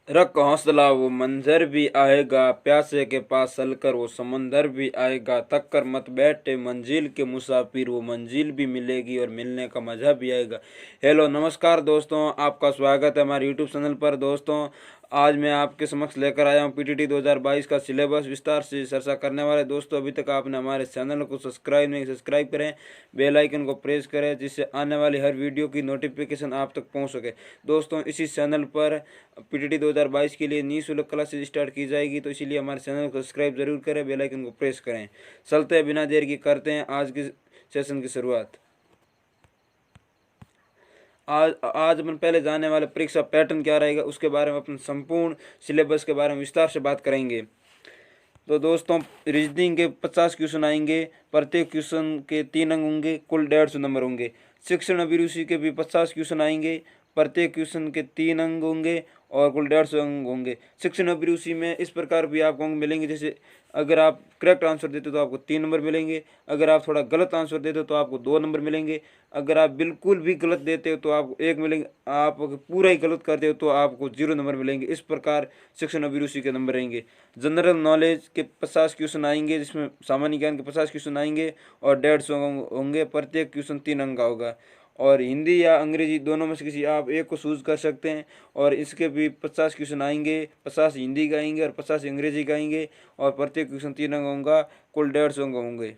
रख हौसला वो मंजर भी आएगा, प्यासे के पास चलकर वो समंदर भी आएगा। थक कर मत बैठे मंजिल के मुसाफिर, वो मंजिल भी मिलेगी और मिलने का मज़ा भी आएगा। हेलो नमस्कार दोस्तों, आपका स्वागत है हमारे यूट्यूब चैनल पर। दोस्तों आज मैं आपके समक्ष लेकर आया हूँ पीटीटी 2022 का सिलेबस विस्तार से चर्चा करने वाले। दोस्तों अभी तक आपने हमारे चैनल को सब्सक्राइब नहीं, सब्सक्राइब करें, बेल आइकन को प्रेस करें, जिससे आने वाली हर वीडियो की नोटिफिकेशन आप तक पहुंच सके। दोस्तों इसी चैनल पर पीटीटी 2022 के लिए निःशुल्क क्लासेज स्टार्ट की जाएगी, तो इसीलिए हमारे चैनल को सब्सक्राइब जरूर करें, बेल आइकन को प्रेस करें। चलते हैं बिना देर की, करते हैं आज की सेशन की शुरुआत। आज अपन पहले जाने वाले परीक्षा पैटर्न क्या रहेगा उसके बारे में, अपन संपूर्ण सिलेबस के बारे में विस्तार से बात करेंगे। तो दोस्तों रीजनिंग के 50 क्वेश्चन आएंगे, प्रत्येक क्वेश्चन के 3 अंक होंगे, कुल 150 नंबर होंगे। शिक्षण अभिरुचि के भी 50 क्वेश्चन आएंगे, प्रत्येक क्वेश्चन के 3 अंक होंगे और कुल 150 अंक होंगे। शिक्षण अभिरुचि में इस प्रकार भी आपको अंक मिलेंगे, जैसे अगर आप करेक्ट आंसर देते हो तो आपको 3 नंबर मिलेंगे, अगर आप थोड़ा गलत आंसर देते हो तो आपको 2 नंबर मिलेंगे, अगर आप बिल्कुल भी गलत देते हो तो आपको 1 मिलेंगे, आप पूरा ही गलत करते हो तो आपको 0 नंबर मिलेंगे। इस प्रकार शिक्षण अभिरुचि के नंबर रहेंगे। जनरल नॉलेज के 50 क्वेश्चन आएंगे, जिसमें सामान्य ज्ञान के 50 क्वेश्चन आएंगे और 150 होंगे, प्रत्येक क्वेश्चन 3 अंक का होगा। और हिंदी या अंग्रेजी दोनों में से किसी आप एक को चूज कर सकते हैं, और इसके भी 50 क्वेश्चन आएंगे, 50 हिंदी का आएंगे और 50 अंग्रेजी का आएंगे, और प्रत्येक क्वेश्चन 3 अंक होगा, कुल 150 अंक होंगे।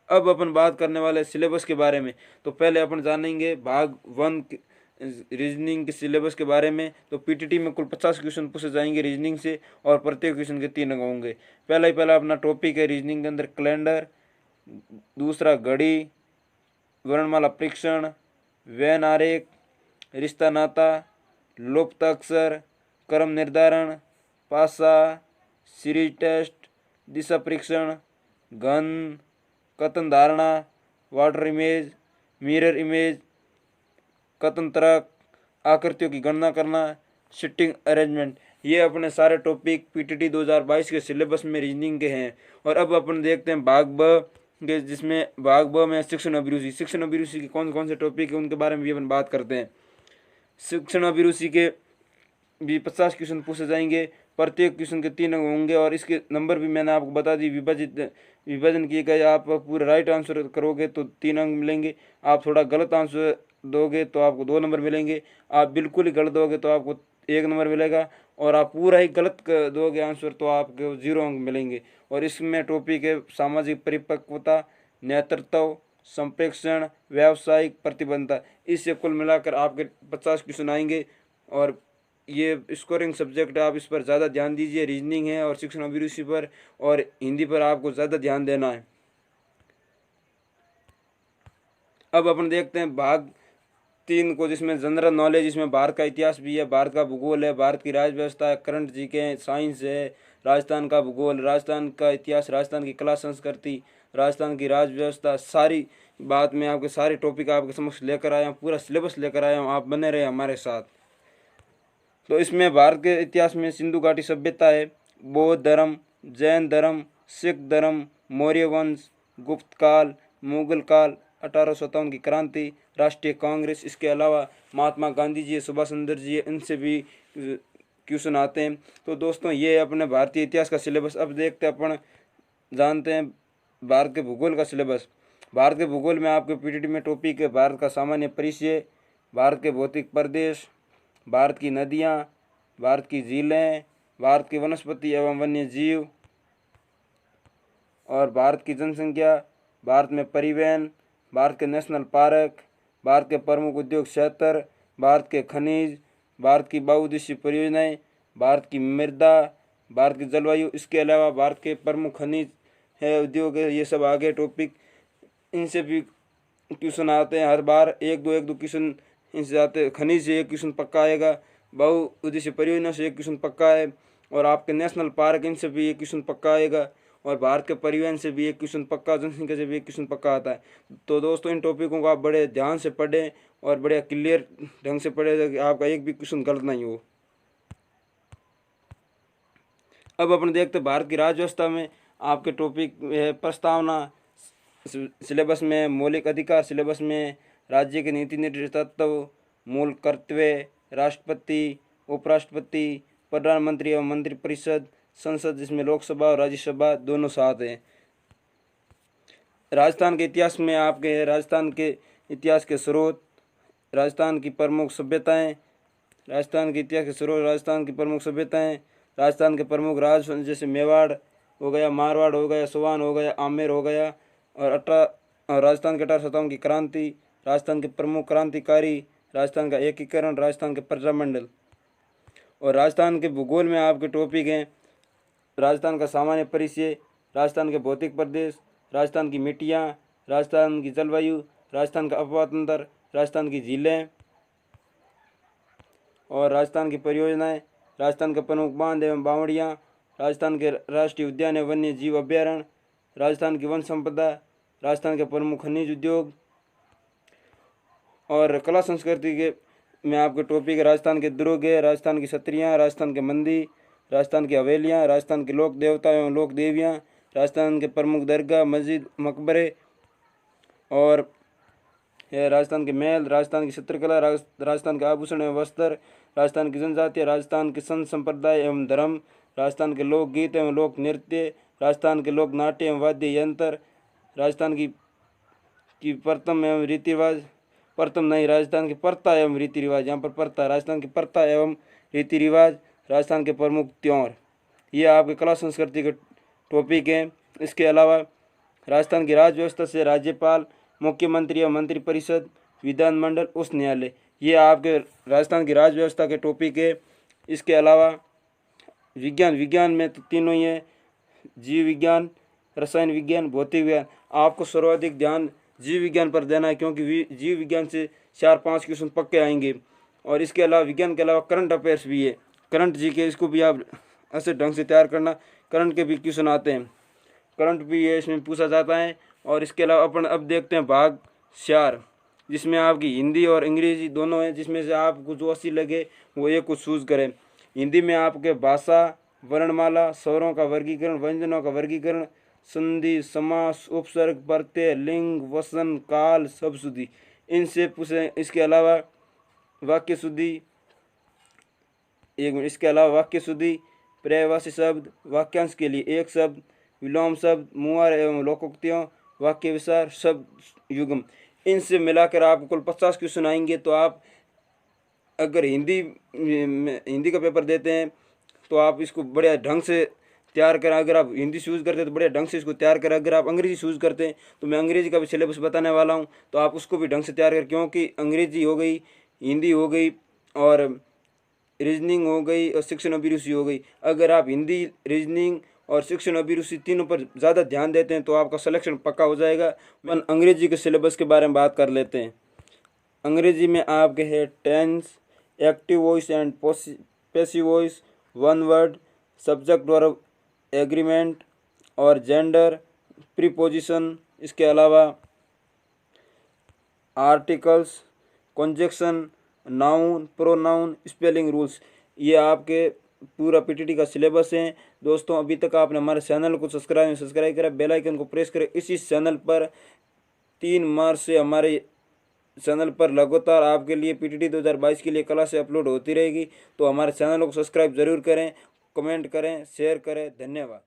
अब अपन बात करने वाले सिलेबस के बारे में। तो पहले अपन जानेंगे भाग 1 रीजनिंग के सिलेबस के बारे में। तो पीटीटी में कुल 50 क्वेश्चन पूछे जाएंगे रीजनिंग से, और प्रत्येक क्वेश्चन के 3 अंक होंगे। पहला अपना टॉपिक है रीजनिंग के अंदर कैलेंडर, दूसरा घड़ी, वर्णमाला परीक्षण, वैन आरेख, रिश्ता नाता, लुप्त अक्षर, क्रम निर्धारण, पासा, सीरीज टेस्ट, दिशा परीक्षण, घन, कथन धारणा, वाटर इमेज, मिरर इमेज, कथन तर्क, आकृतियों की गणना करना, सिटिंग अरेंजमेंट। ये अपने सारे टॉपिक पीटीटी 2022 के सिलेबस में रीजनिंग के हैं। और अब अपन देखते हैं भाग ब के, जिसमें भाग ब में शिक्षण अभिरुचि। शिक्षण अभिरुचि के कौन कौन से टॉपिक है उनके बारे में भी अपन बात करते हैं। शिक्षण अभिरुचि के भी 50 क्वेश्चन पूछे जाएंगे, प्रत्येक क्वेश्चन के 3 अंक होंगे, और इसके नंबर भी मैंने आपको बता दी, विभाजन किए गए। आप पूरा राइट आंसर करोगे तो 3 अंक मिलेंगे, आप थोड़ा गलत आंसर दोगे तो आपको 2 नंबर मिलेंगे, आप बिल्कुल ही गलत दोगे तो आपको 1 नंबर मिलेगा, और आप पूरा ही गलत दोगे आंसर तो आपको 0 अंक मिलेंगे। और इसमें टॉपिक है सामाजिक परिपक्वता, नेतृत्व, संप्रेषण, व्यावसायिक प्रतिबद्धता। इससे कुल मिलाकर आपके 50 क्वेश्चन आएंगे, और ये स्कोरिंग सब्जेक्ट है, आप इस पर ज़्यादा ध्यान दीजिए। रीजनिंग है और शिक्षण अभिरुचि पर और हिंदी पर आपको ज़्यादा ध्यान देना है। अब अपन देखते हैं भाग 3 को, जिसमें जनरल नॉलेज, इसमें भारत का इतिहास भी है, भारत का भूगोल है, भारत की राज्य व्यवस्था है, करंट जीके, साइंस है, राजस्थान का भूगोल, राजस्थान का इतिहास, राजस्थान की कला संस्कृति, राजस्थान की राज्य व्यवस्था, सारी बात मैं आपके सारे टॉपिक आपके समक्ष लेकर आया हूँ, पूरा सिलेबस लेकर आया हूँ। आप बने रहे हमारे साथ। तो इसमें भारत के इतिहास में सिंधु घाटी सभ्यता है, बौद्ध धर्म, जैन धर्म, सिख धर्म, मौर्य वंश, गुप्त काल, मुगल काल, 1857 की क्रांति, राष्ट्रीय कांग्रेस। इसके अलावा महात्मा गांधी जी, सुभाष चंद्र जी, इनसे भी क्वेश्चन आते हैं। तो दोस्तों ये अपने भारतीय इतिहास का सिलेबस। अब देखते हैं, अपन जानते हैं भारत के भूगोल का सिलेबस। भारत के भूगोल में आपके पीटीटी में टॉपिक है भारत का सामान्य परिचय, भारत के भौतिक प्रदेश, भारत की नदियाँ, भारत की झीलें, भारत की वनस्पति एवं वन्य जीव, और भारत की जनसंख्या, भारत में परिवहन, भारत के नेशनल पार्क, भारत के प्रमुख उद्योग क्षेत्र, भारत के खनिज, भारत की बहुउद्देशीय परियोजनाएं, भारत की मृदा, भारत की जलवायु। इसके अलावा भारत के प्रमुख खनिज है, उद्योग है, ये सब आगे टॉपिक, इनसे भी क्वेश्चन आते हैं हर बार। एक दो क्वेश्चन इनसे आते हैं। खनिज से एक क्वेश्चन पक्का आएगा, बहुउद्देशीय परियोजना से एक क्वेश्चन पक्का है, और आपके नेशनल पार्क, इनसे भी एक क्वेश्चन पक्का आएगा, और भारत के परिवहन से भी एक क्वेश्चन पक्का, जनसंख्या से भी एक क्वेश्चन पक्का आता है। तो दोस्तों इन टॉपिकों को आप बड़े ध्यान से पढ़ें और बड़े क्लियर ढंग से पढ़ें, ताकि आपका एक भी क्वेश्चन गलत नहीं हो। अब अपन देखते हैं भारत की राज्य व्यवस्था में आपके टॉपिक है प्रस्तावना, सिलेबस में मौलिक अधिकार, सिलेबस में राज्य के नीति निर्देश तत्व, मूल कर्तव्य, राष्ट्रपति, उपराष्ट्रपति, प्रधानमंत्री एवं मंत्रिपरिषद, संसद जिसमें लोकसभा और राज्यसभा दोनों साथ हैं। राजस्थान के इतिहास में आपके राजस्थान के इतिहास के स्रोत, राजस्थान की प्रमुख सभ्यताएं, राजस्थान के इतिहास के स्रोत, राजस्थान की प्रमुख सभ्यताएं, राजस्थान के प्रमुख राज जैसे मेवाड़ हो गया, मारवाड़ हो गया, सोवान हो गया, आमेर हो गया, और राजस्थान के 1857 की क्रांति, राजस्थान के प्रमुख क्रांतिकारी, राजस्थान का एकीकरण, राजस्थान के प्रजामंडल। और राजस्थान के भूगोल में आपके टॉपिक हैं राजस्थान का सामान्य परिचय, राजस्थान के भौतिक प्रदेश, राजस्थान की मिट्टियाँ, राजस्थान की जलवायु, राजस्थान का अपवाह तंत्र, राजस्थान की झीलें और राजस्थान की परियोजनाएं, राजस्थान के प्रमुख बांध एवं बावड़ियाँ, राजस्थान के राष्ट्रीय उद्यान एवं वन्य जीव अभ्यारण्य, राजस्थान की वन संपदा, राजस्थान के प्रमुख खनिज उद्योग। और कला संस्कृति के में आपके टॉपिक राजस्थान के दुर्ग है, राजस्थान की छतरियाँ, राजस्थान के मंदिर, राजस्थान की हवेलियाँ, राजस्थान के लोक देवता एवं लोक देवियाँ, राजस्थान के प्रमुख दरगाह, मस्जिद, मकबरे और राजस्थान के महल, राजस्थान की चित्रकला, राजस्थान के आभूषण एवं वस्त्र, राजस्थान की जनजातियाँ, राजस्थान के संत संप्रदाय एवं धर्म, राजस्थान के लोकगीत एवं लोक नृत्य, राजस्थान के लोक नाट्य एवं वाद्य यंत्र, राजस्थान की प्रथम एवं रीति रिवाज, प्रथम नहीं, राजस्थान की प्रथा एवं रीति रिवाज, यहाँ पर प्रथा, राजस्थान की प्रथा एवं रीति रिवाज, राजस्थान के प्रमुख त्योहार। ये आपके कला संस्कृति के टॉपिक हैं। इसके अलावा राजस्थान की राज्य व्यवस्था से राज्यपाल, मुख्यमंत्री एवं मंत्रिपरिषद, विधानमंडल, उच्च न्यायालय, ये आपके राजस्थान की राज्य व्यवस्था के टॉपिक है। इसके अलावा विज्ञान में तो तीनों ही है, जीव विज्ञान, रसायन विज्ञान, भौतिक विज्ञान। आपको सर्वाधिक ध्यान जीव विज्ञान पर देना है क्योंकि जीव विज्ञान से 4-5 क्वेश्चन पक्के आएंगे। और इसके अलावा विज्ञान के अलावा करंट अफेयर्स भी है, करंट जीके, इसको भी आप ऐसे ढंग से तैयार करना, करंट के भी क्वेश्चन आते हैं, करंट भी ये इसमें पूछा जाता है। और इसके अलावा अपन अब देखते हैं भाग 4, जिसमें आपकी हिंदी और अंग्रेजी दोनों हैं, जिसमें से आपको जो अच्छी लगे वो एक को चूज़ करें। हिंदी में आपके भाषा, वर्णमाला, स्वरों का वर्गीकरण, व्यंजनों का वर्गीकरण, संधि, समास, उपसर्ग, प्रत्यय, लिंग, वचन, काल, शब्दशुद्धि, इनसे पूछें। इसके अलावा वाक्य शुद्धि, इसके अलावा वाक्य शुद्धि, पर्यायवाची शब्द, वाक्यांश के लिए एक शब्द, विलोम शब्द, मुहावरे एवं लोकोक्तियों, वाक्य विस्तार, शब्द युग्म, इनसे मिलाकर आपको कुल 50 क्वेश्चन आएंगे। तो आप अगर हिंदी का पेपर देते हैं तो आप इसको बढ़िया ढंग से तैयार करें। अगर आप हिंदी चूज़ करते हैं तो बढ़िया ढंग से इसको तैयार करें। अगर आप अंग्रेजी चूज़ करते हैं तो मैं अंग्रेजी का भी सिलेबस बताने वाला हूं, तो आप उसको भी ढंग से तैयार करें, क्योंकि अंग्रेजी हो गई, हिंदी हो गई और रीजनिंग हो गई और शिक्षण अभिरुचि हो गई। अगर आप हिंदी, रीजनिंग और शिक्षण अभिरुचि तीनों पर ज़्यादा ध्यान देते हैं तो आपका सिलेक्शन पक्का हो जाएगा। अपन अंग्रेजी के सिलेबस के बारे में बात कर लेते हैं। अंग्रेजी में आपके है tense, active voice and passive voice, one word, subject verb agreement और जेंडर, प्रीपोजिशन। इसके अलावा articles, conjunction, noun, pronoun, spelling rules, ये आपके पूरा पीटीटी का सिलेबस है। दोस्तों, अभी तक आपने हमारे चैनल को सब्सक्राइब करें, बेल आइकन को प्रेस करें। इसी चैनल पर 3 मार्च से हमारे चैनल पर लगातार आपके लिए पीटीटी 2022 के लिए क्लासें अपलोड होती रहेगी। तो हमारे चैनल को सब्सक्राइब जरूर करें, कमेंट करें, शेयर करें। धन्यवाद।